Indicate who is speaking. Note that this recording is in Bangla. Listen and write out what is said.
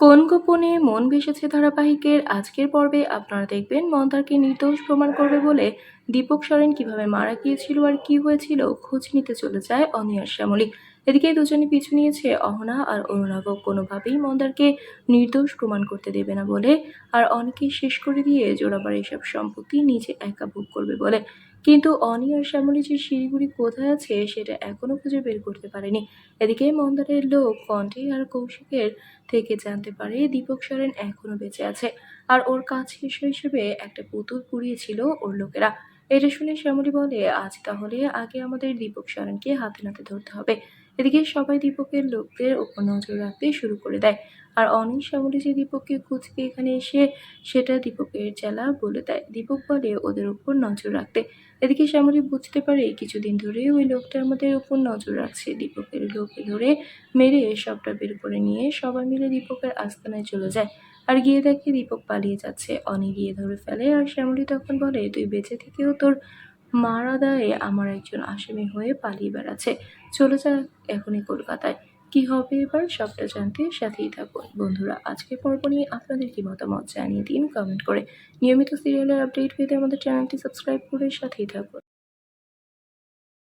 Speaker 1: কোন গোপনে মন ভেসেছে ধারাবাহিকের আজকের পর্বে আপনারা দেখবেন মন্দারকে নির্দোষ প্রমাণ করবে বলে দীপক সরেন কিভাবে মারা গিয়েছিল আর কি হয়েছিল খোঁজ নিতে চলে যায় অনি আর শ্যামলী। এদিকে দুজনে পিছু নিয়েছে অহনা আর অরুণাভ কোনোভাবেই মন্দারকে নির্দোষ প্রমাণ করতে দেবে না বলে, আর অনেকে শেষ করে দিয়ে জোড়াবার এসব সম্পত্তি নিজে একা ভোগ করবে বলে। কিন্তু অনি আর শ্যামলী যে শিলিগুড়ি কোথায় আছে সেটা এখনো খুঁজে বের করতে পারেনি। এদিকে মন্দারের লোক কণ্ঠে আর কৌশিকের থেকে জানতে পারে দীপক সরেন এখনো বেঁচে আছে, আর ওর কাজ হিসেবে একটা পুতুল পুড়িয়েছিল ওর লোকেরা। এটা শুনে শ্যামলী বলে, আজ তাহলে আগে আমাদের দীপক সরেনকে হাতে নাতে ধরতে হবে। এদিকে সবাই দীপকের লোকদের উপর নজর রাখতে শুরু করে দেয়, আর অনিল শ্যামলী যে দীপককে খুঁজতে এখানে এসে সেটা দীপকের চেলা বলে দেয়। দীপক বলে ওদের উপর নজর রাখতে। এদিকে শ্যামলী বুঝতে পারে কিছুদিন ধরে ওই লোকটা আমাদের উপর নজর রাখছে। দীপকের লোককে ধরে মেরে সবটা বের করে নিয়ে সবাই মিলে দীপকের আস্তানায় চলে যায়, আর গিয়ে দেখে দীপক পালিয়ে যাচ্ছে। অনি গিয়ে ধরে ফেলে, আর শ্যামলী তখন বলে, তুই বেঁচে থেকেও তোর মারা দায়ে আমার একজন আসামি হয়ে পালিয়ে বেড়াচ্ছে, চলে যা এখনই কলকাতায়। কি হবে এবার সবটা জানতে সাথেই থাকুন বন্ধুরা। আজকের পর্ব নিয়ে আপনাদের কি মতামত জানিয়ে দিন কমেন্ট করে। নিয়মিত সিরিয়ালের আপডেট পেতে আমাদের চ্যানেলটি সাবস্ক্রাইব করে সাথেই থাকুন।